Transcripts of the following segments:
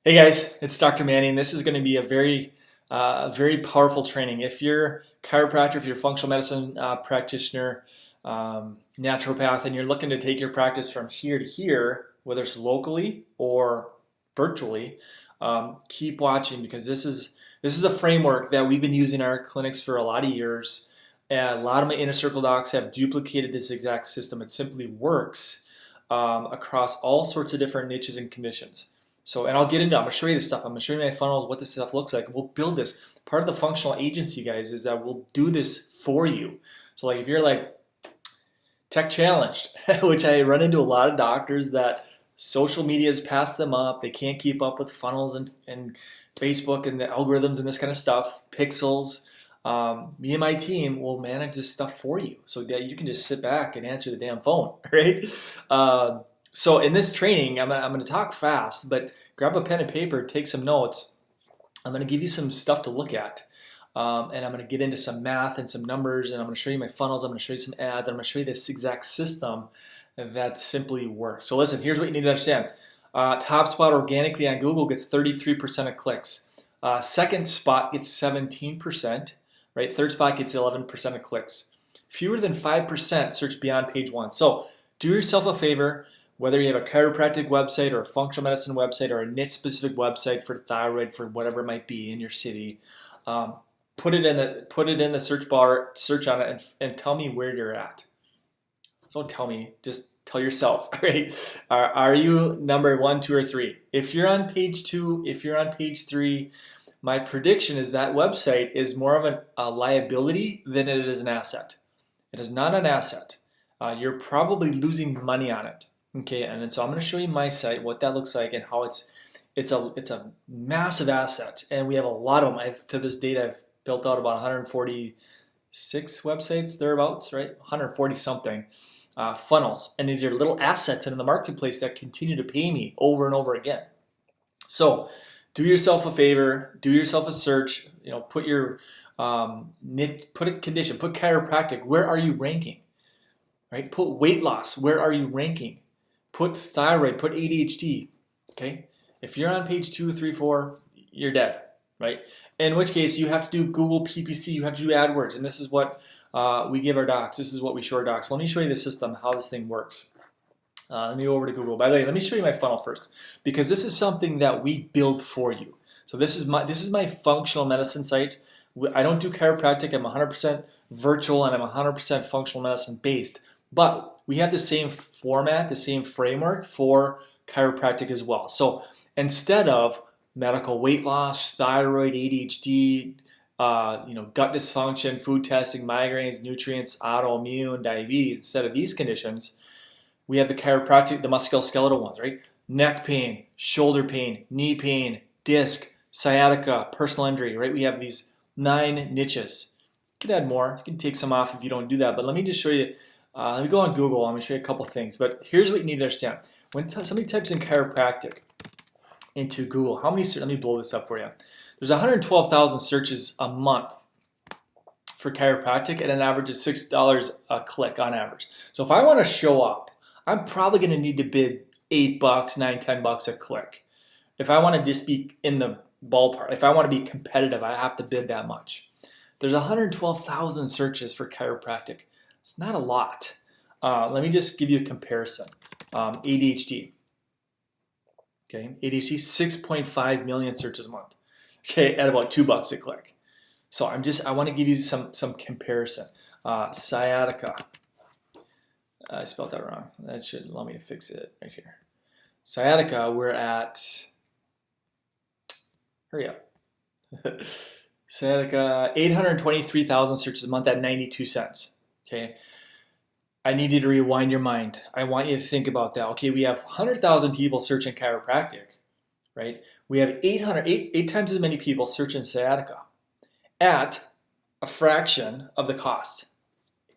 Hey guys, it's Dr. Manning. This is going to be a very powerful training. If you're a chiropractor, if you're a functional medicine practitioner, naturopath, and you're looking to take your practice from here to here, whether it's locally or virtually, keep watching because this is a framework that we've been using in our clinics for a lot of years. And a lot of my inner circle docs have duplicated this exact system. It simply works across all sorts of different niches and conditions. So, and I'll get into it. I'm going to show you this stuff. I'm going to show you my funnel, what this stuff looks like. We'll build this. Part of the functional agency, guys, is that we'll do this for you. So like if you're like tech challenged, which I run into a lot of doctors that social media has passed them up. They can't keep up with funnels and Facebook and the algorithms and this kind of stuff, pixels. Me and my team will manage this stuff for you so that you can just sit back and answer the damn phone, right? So in this training, I'm going to talk fast, but grab a pen and paper, take some notes. I'm going to give you some stuff to look at, and I'm going to get into some math and some numbers, and I'm going to show you my funnels, I'm going to show you some ads, and I'm going to show you this exact system that simply works. So listen, here's what you need to understand. Top spot organically on Google gets 33% of clicks. Second spot gets 17%, right? Third spot gets 11% of clicks. Fewer than 5% search beyond page one. So do yourself a favor. Whether you have a chiropractic website or a functional medicine website or a niche-specific website for thyroid, for whatever it might be in your city, put it in the search bar, search on it, and tell me where you're at. Don't tell me, just tell yourself. Right? Are you number 1, 2, or 3? If you're on page 2, if you're on page 3, my prediction is that website is more of a liability than it is an asset. It is not an asset. You're probably losing money on it. Okay, and so I'm going to show you my site, what that looks like, and how it's a massive asset, and we have a lot of them. To this date, I've built out about 146 websites, thereabouts, right? 140 something funnels, and these are little assets in the marketplace that continue to pay me over and over again. So, do yourself a favor, do yourself a search. You know, put your put a condition, put chiropractic. Where are you ranking? Right? Put weight loss. Where are you ranking? Put thyroid, put ADHD, okay? If you're on page 2, 3, 4, you're dead, right? In which case, you have to do Google PPC, you have to do AdWords, and this is what we give our docs. This is what we show our docs. Let me show you the system, how this thing works. Let me go over to Google. By the way, let me show you my funnel first, because this is something that we build for you. So this is my functional medicine site. I don't do chiropractic. I'm 100% virtual, and I'm 100% functional medicine based. But we have the same format, the same framework for chiropractic as well. So instead of medical weight loss, thyroid, ADHD, gut dysfunction, food testing, migraines, nutrients, autoimmune, diabetes, instead of these conditions, we have the chiropractic, the musculoskeletal ones, right? Neck pain, shoulder pain, knee pain, disc, sciatica, personal injury, right? We have these 9 niches. You can add more. You can take some off if you don't do that. But let me just show you. Let me go on Google. I'm going to show you a couple things. But here's what you need to understand. When somebody types in chiropractic into Google, let me blow this up for you. There's 112,000 searches a month for chiropractic at an average of $6 a click on average. So if I want to show up, I'm probably going to need to bid $8, $9, $10 a click. If I want to just be in the ballpark, if I want to be competitive, I have to bid that much. There's 112,000 searches for chiropractic. It's not a lot. Let me just give you a comparison. ADHD. Okay, ADHD 6.5 million searches a month. Okay, at about $2 a click. So I want to give you some comparison. Sciatica. I spelled that wrong. That should allow me to fix it right here. Sciatica, we're at. Hurry up. Sciatica, 823,000 searches a month at 92 cents. Okay, I need you to rewind your mind. I want you to think about that. Okay, we have 100,000 people searching chiropractic, right? We have 8 times as many people searching sciatica at a fraction of the cost.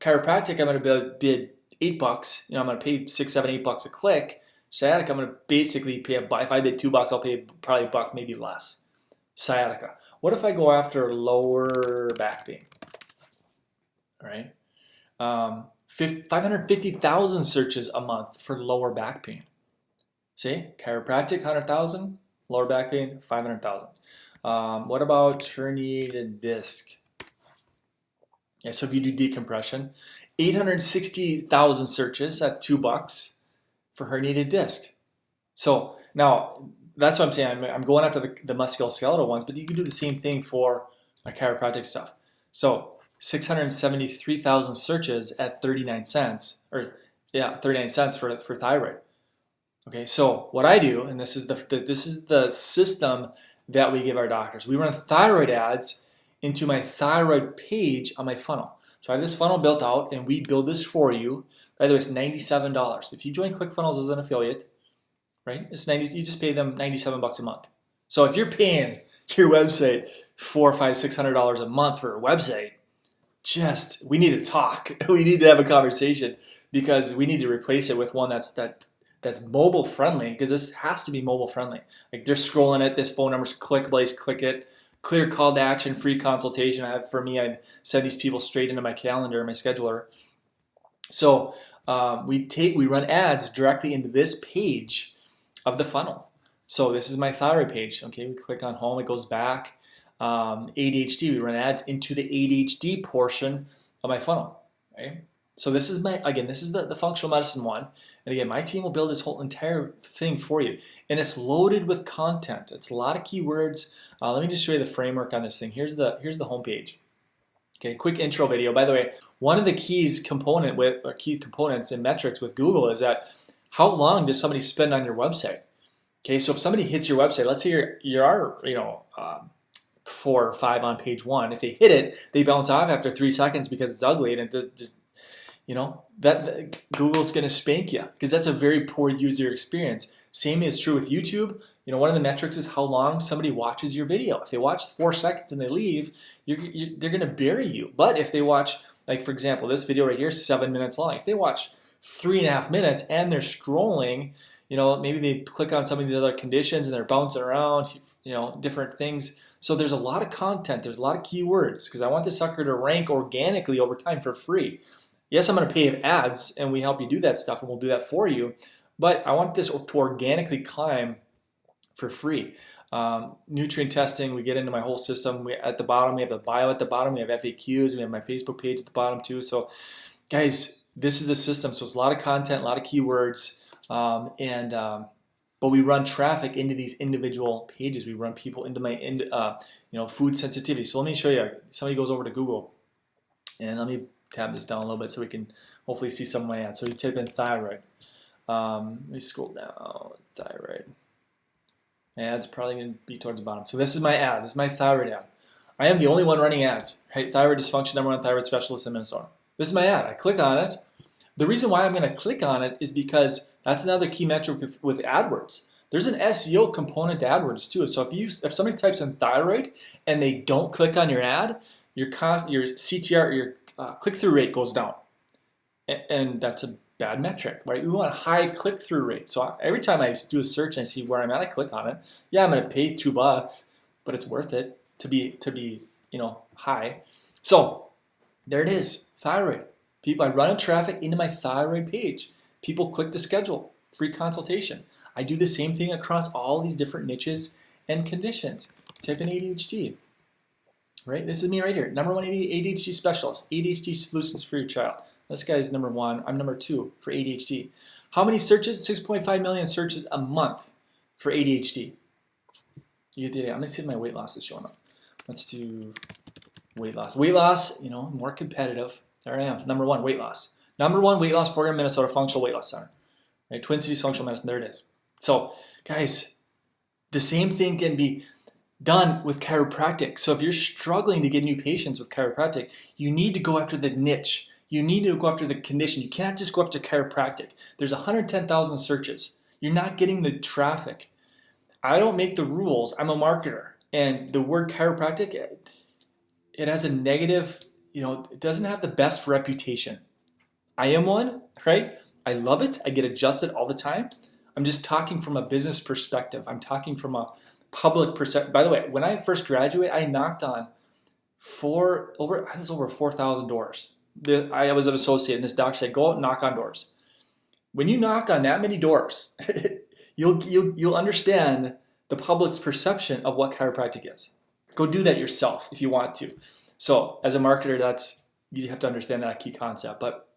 Chiropractic, I'm going to bid $8. I'm going to pay $6, $7, $8 a click. Sciatica, I'm going to basically pay if I bid $2, I'll pay probably $1, maybe less. Sciatica. What if I go after lower back pain? All right. 550,000 searches a month for lower back pain. See, chiropractic, 100,000, Lower back pain, 500,000. What about herniated disc? Yeah, so if you do decompression, 860,000 searches at $2 for herniated disc. So now that's what I'm saying. I'm going after the musculoskeletal ones, but you can do the same thing for my chiropractic stuff. So 673,000 searches at 39 cents, or yeah, 39 cents for thyroid. Okay, so what I do, and this is the system that we give our doctors. We run thyroid ads into my thyroid page on my funnel. So I have this funnel built out, and we build this for you. By the way, it's $97. If you join ClickFunnels as an affiliate, right? It's 90. You just pay them $97 a month. So if you're paying your website $400, $500, $600 a month for a website, we need to talk. We need to have a conversation because we need to replace it with one that's mobile friendly, because this has to be mobile friendly. Like they're scrolling it, this phone number's clickable, click it, clear call to action, free consultation. I send these people straight into my calendar, my scheduler. So we run ads directly into this page of the funnel. So this is my thyroid page. Okay, we click on home, it goes back. ADHD, we run ads into the ADHD portion of my funnel. Right? So this is the functional medicine one. And again, my team will build this whole entire thing for you. And it's loaded with content. It's a lot of keywords. Let me just show you the framework on this thing. Here's the homepage. Okay, quick intro video. By the way, one of the key components and metrics with Google is that how long does somebody spend on your website? Okay, so if somebody hits your website, let's say you're 4 or 5 on page 1. If they hit it, they bounce off after 3 seconds because it's ugly, and it just that Google's going to spank you because that's a very poor user experience. Same is true with YouTube. One of the metrics is how long somebody watches your video. If they watch 4 seconds and they leave, they're going to bury you. But if they watch, like for example, this video right here is 7 minutes long. If they watch 3.5 minutes and they're scrolling, maybe they click on some of the other conditions and they're bouncing around, different things. So there's a lot of content. There's a lot of keywords because I want this sucker to rank organically over time for free. Yes, I'm going to pay ads, and we help you do that stuff, and we'll do that for you. But I want this to organically climb for free. Nutrient testing, we get into my whole system. At the bottom, we have the bio at the bottom. We have FAQs. We have my Facebook page at the bottom too. So, guys, this is the system. So it's a lot of content, a lot of keywords, but we run traffic into these individual pages. We run people into my food sensitivity. So let me show you. Somebody goes over to Google, and let me tab this down a little bit so we can hopefully see some of my ads. So you type in thyroid. Let me scroll down. Thyroid. My ad's probably going to be towards the bottom. So this is my ad. This is my thyroid ad. I am the only one running ads. Right? Thyroid dysfunction, #1 thyroid specialist in Minnesota. This is my ad. I click on it. The reason why I'm going to click on it is because that's another key metric with AdWords. There's an SEO component to AdWords too. So if somebody types in thyroid and they don't click on your ad, your CTR, your click-through rate goes down, and that's a bad metric, right? We want a high click-through rate. So every time I do a search and I see where I'm at, I click on it. Yeah, I'm going to pay $2, but it's worth it to be high. So there it is, thyroid. People, I run traffic into my thyroid page. People click to schedule free consultation. I do the same thing across all these different niches and conditions. Type in ADHD. Right? This is me right here. #1 ADHD specialist. ADHD solutions for your child. This guy's #1. I'm #2 for ADHD. How many searches? 6.5 million searches a month for ADHD. You get the idea. I'm going to see if my weight loss is showing up. Let's do weight loss. Weight loss, more competitive. There I am. #1, weight loss. #1 weight loss program, Minnesota Functional Weight Loss Center. Right? Twin Cities Functional Medicine. There it is. So, guys, the same thing can be done with chiropractic. So if you're struggling to get new patients with chiropractic, you need to go after the niche. You need to go after the condition. You can't just go after chiropractic. There's 110,000 searches. You're not getting the traffic. I don't make the rules. I'm a marketer. And the word chiropractic, it has a negative, it doesn't have the best reputation. I am one, right? I love it. I get adjusted all the time. I'm just talking from a business perspective. I'm talking from a public perception. By the way, when I first graduated, I knocked on over 4,000 doors. I was an associate, and this doctor said, "Go out and knock on doors." When you knock on that many doors, you'll understand the public's perception of what chiropractic is. Go do that yourself if you want to. So as a marketer, you have to understand that key concept, but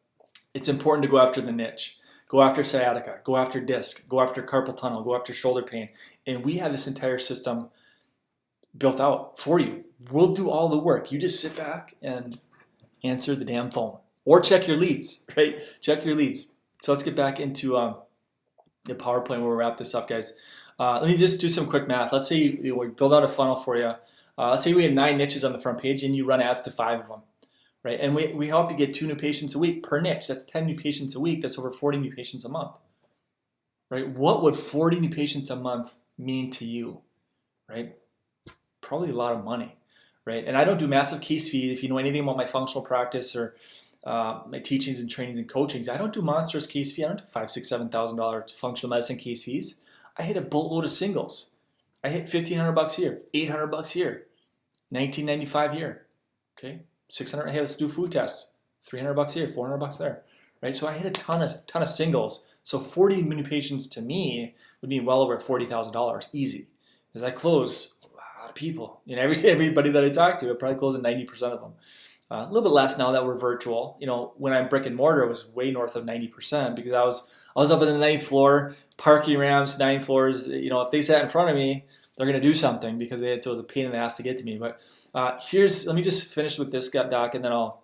it's important to go after the niche. Go after sciatica, go after disc, go after carpal tunnel, go after shoulder pain. And we have this entire system built out for you. We'll do all the work. You just sit back and answer the damn phone or check your leads, right? Check your leads. So let's get back into the PowerPoint where we'll wrap this up, guys. Let me just do some quick math. Let's say we build out a funnel for you. Let's say we have 9 niches on the front page and you run ads to 5 of them, right? And we help you get 2 new patients a week per niche. That's 10 new patients a week. That's over 40 new patients a month, right? What would 40 new patients a month mean to you, right? Probably a lot of money, right? And I don't do massive case fees. If you know anything about my functional practice or my teachings and trainings and coachings, I don't do monstrous case fee. I don't do $5,000, $6,000, $7,000 functional medicine case fees. I hit a boatload of singles. I hit $1,500 here, $800 here, $19.95 here. Okay, $600. Hey, let's do food tests. $300 here, $400 there. Right. So I hit a ton of singles. So 40 new patients to me would mean well over $40,000 easy, because I close a lot of people. You know, everybody that I talk to, I probably close 90% of them. A little bit less now that we're virtual. You know, when I'm brick and mortar, it was way north of 90% because I was up in the 9th floor, parking ramps, 9 floors. You know, if they sat in front of me, they're going to do something because it was a pain in the ass to get to me. But let me just finish with this, Doc, and then I'll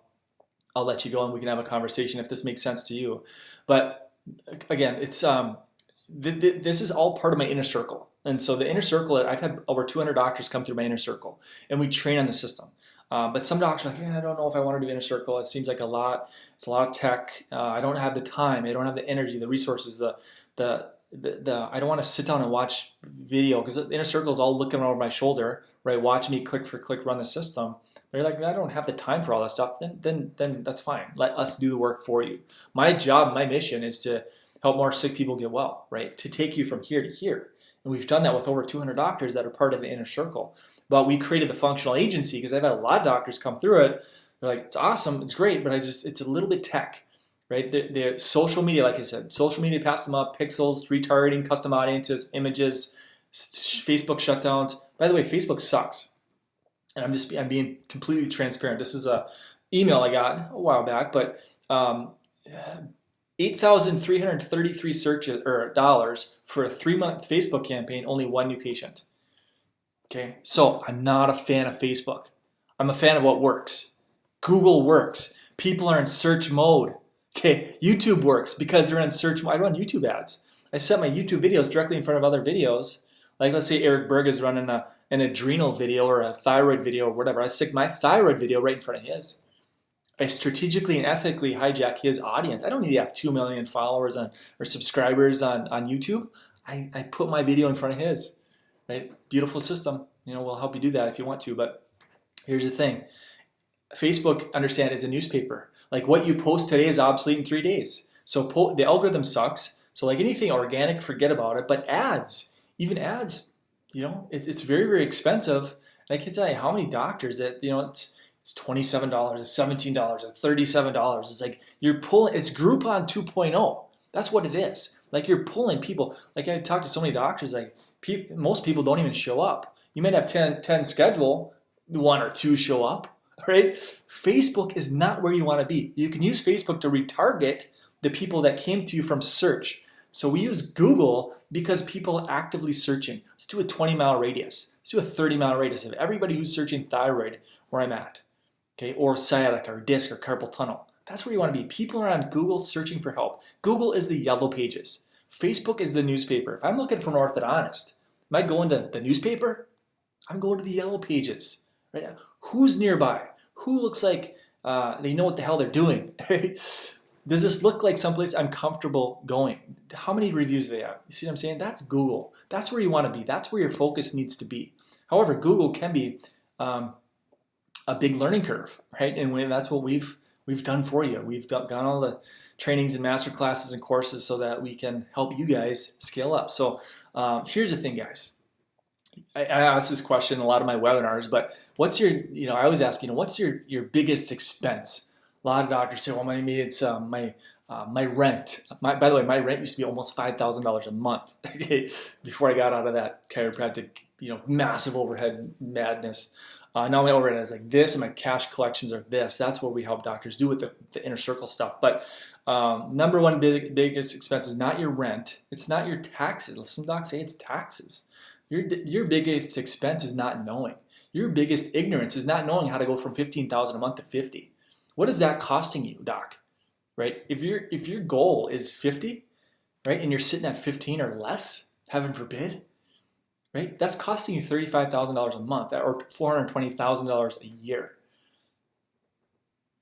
let you go and we can have a conversation if this makes sense to you. But again, it's this is all part of my inner circle. And so the inner circle, I've had over 200 doctors come through my inner circle, and we train on the system. But some doctors are like, I don't know if I want to do inner circle. It seems like a lot. It's a lot of tech. I don't have the time. I don't have the energy, the resources, I don't want to sit down and watch video because the inner circle is all looking over my shoulder, right? Watch me click for click run the system. They're like, I don't have the time for all that stuff. Then that's fine. Let us do the work for you. My job, my mission is to help more sick people get well, right? To take you from here to here. And we've done that with over 200 doctors that are part of the inner circle. But we created the functional agency because I've had a lot of doctors come through it. They're like, it's awesome, it's great, but it's a little bit tech, right? They're social media, like I said, social media passed them up, pixels, retargeting, custom audiences, images, Facebook shutdowns. By the way, Facebook sucks. And I'm being completely transparent. This is a email I got a while back, but $8,333 searches or dollars for a 3-month Facebook campaign, only 1 new patient. Okay, so I'm not a fan of Facebook. I'm a fan of what works. Google works. People are in search mode. Okay, YouTube works because they're in search mode. I run YouTube ads. I set my YouTube videos directly in front of other videos. Like let's say Eric Berg is running an adrenal video or a thyroid video or whatever. I stick my thyroid video right in front of his. I strategically and ethically hijack his audience. I don't need to have 2 million followers or subscribers on YouTube. I put my video in front of his. Right? Beautiful system. You know, we'll help you do that if you want to. But here's the thing. Facebook, understand, is a newspaper. Like what you post today is obsolete in 3 days. So the algorithm sucks. So like anything organic, forget about it. But ads, even ads, you know, it's very, very expensive. And I can tell you how many doctors that, you know, it's $27, it's $17, it's $37. It's like you're pulling, it's Groupon 2.0. That's what it is. Like you're pulling people. Like I talked to so many doctors, like most people don't even show up. You might have 10 schedule, 1 or 2 show up, right? Facebook is not where you want to be. You can use Facebook to retarget the people that came to you from search. So we use Google because people are actively searching. Let's do a 20-mile radius. Let's do a 30-mile radius of everybody who's searching thyroid where I'm at, okay, or sciatica or disc or carpal tunnel. That's where you want to be. People are on Google searching for help. Google is the yellow pages. Facebook is the newspaper. If I'm looking for an orthodontist, am I going to the newspaper? I'm going to the yellow pages. Right now. Who's nearby? Who looks like they know what the hell they're doing? Does this look like someplace I'm comfortable going? How many reviews do they have? You see what I'm saying? That's Google. That's where you want to be. That's where your focus needs to be. However, Google can be a big learning curve, right? And that's what we've done for you. We've done all the trainings and master classes and courses so that we can help you guys scale up. So here's the thing, guys. I ask this question in a lot of my webinars, but what's your, I always ask, what's your biggest expense? A lot of doctors say, well, maybe it's my My rent, by the way, my rent used to be almost $5,000 a month okay, before I got out of that chiropractic, massive overhead madness. Now my overhead is like this, and my cash collections are this. That's what we help doctors do with the inner circle stuff. But number one biggest expense is not your rent. It's not your taxes. Some docs say it's taxes. Your biggest expense is not knowing. Your biggest ignorance is not knowing how to go from 15,000 a month to 50. What is that costing you, doc? Right? If your goal is 50, right, and you're sitting at 15 or less, heaven forbid, right? That's costing you $35,000 a month or $420,000 a year.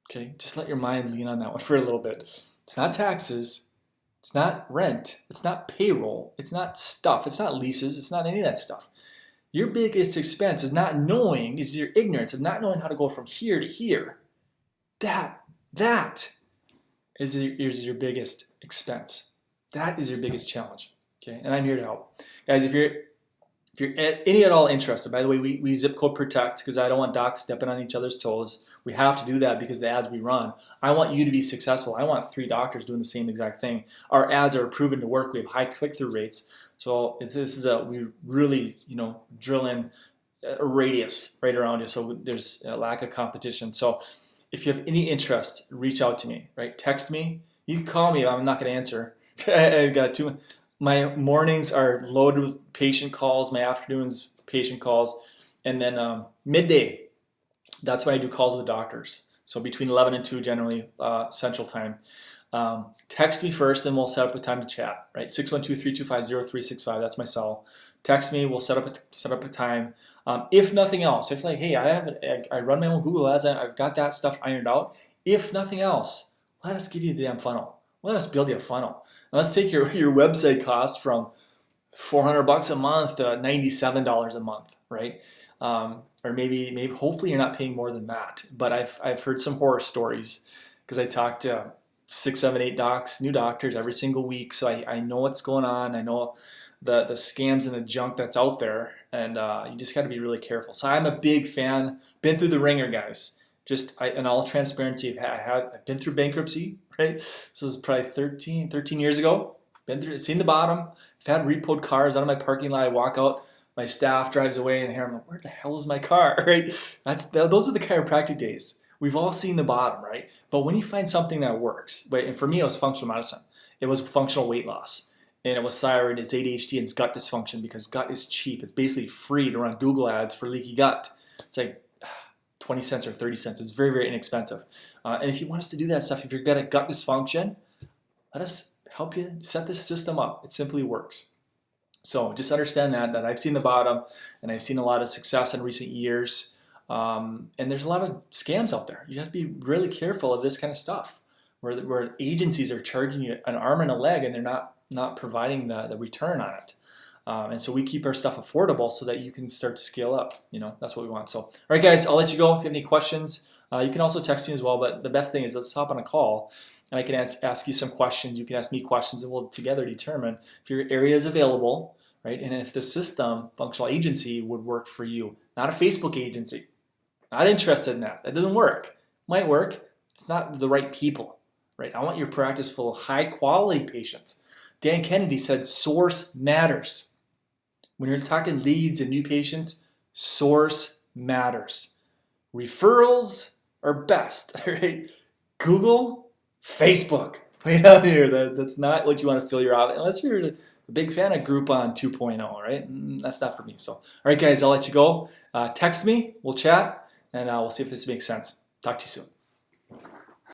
Okay, just let your mind lean on that one for a little bit. It's not taxes, it's not rent, it's not payroll, it's not stuff, it's not leases, it's not any of that stuff. Your biggest expense is your ignorance of not knowing how to go from here to here. That is your biggest expense. That is your biggest challenge. Okay, and I'm here to help. Guys, if you're any at all interested, by the way, we zip code protect because I don't want docs stepping on each other's toes. We have to do that because the ads we run. I want you to be successful. I want 3 doctors doing the same exact thing. Our ads are proven to work. We have high click-through rates. So we really, drill in a radius right around you. So there's a lack of competition. So if you have any interest, reach out to me, right? Text me. You can call me. I'm not going to answer. I've got 2. My mornings are loaded with patient calls. My afternoons, patient calls. And then midday, that's when I do calls with doctors. So between 11 and 2 generally, Central Time. Text me first and we'll set up a time to chat, right? 612-325-0365, that's my cell. Text me, we'll set up a time. If nothing else, if like, hey, I run my own Google ads, I've got that stuff ironed out. If nothing else, let us give you the damn funnel. Let us build you a funnel. And let's take your website cost from $400 a month to $97 a month, right? Or maybe hopefully you're not paying more than that. But I've heard some horror stories because I talked to 6, 7, 8 docs, new doctors every single week. So I know what's going on. I know the scams and the junk that's out there, and you just got to be really careful. So I'm a big fan. Been through the ringer, guys. In all transparency, I've been through bankruptcy, right? So it was probably 13 years ago. Seen the bottom. I've had repoed cars out of my parking lot. I walk out, my staff drives away, and here I'm like, where the hell is my car, right? Those are the chiropractic days. We've all seen the bottom, right? But when you find something that works, right? And for me, it was functional medicine. It was functional weight loss. And it was thyroid, it's ADHD, and it's gut dysfunction because gut is cheap. It's basically free to run Google ads for leaky gut. It's like 20 cents or 30 cents. It's very, very inexpensive. And if you want us to do that stuff, if you've got a gut dysfunction, let us help you set this system up. It simply works. So just understand that I've seen the bottom and I've seen a lot of success in recent years. And there's a lot of scams out there. You have to be really careful of this kind of stuff where agencies are charging you an arm and a leg and they're not providing the return on it. And so we keep our stuff affordable so that you can start to scale up. That's what we want. So, all right, guys, I'll let you go. If you have any questions, you can also text me as well. But the best thing is let's hop on a call and I can ask you some questions. You can ask me questions and we'll together determine if your area is available, right? And if the system, functional agency, would work for you. Not a Facebook agency. Not interested in that. That doesn't work. Might work. It's not the right people, right? I want your practice full of high quality patients. Dan Kennedy said source matters. When you're talking leads and new patients, source matters. Referrals are best, right? Google, Facebook. Way down here, that's not what you want to fill your office, unless you're a big fan of Groupon 2.0, right? That's not for me. So, all right, guys, I'll let you go. Text me, we'll chat, and we'll see if this makes sense. Talk to you soon.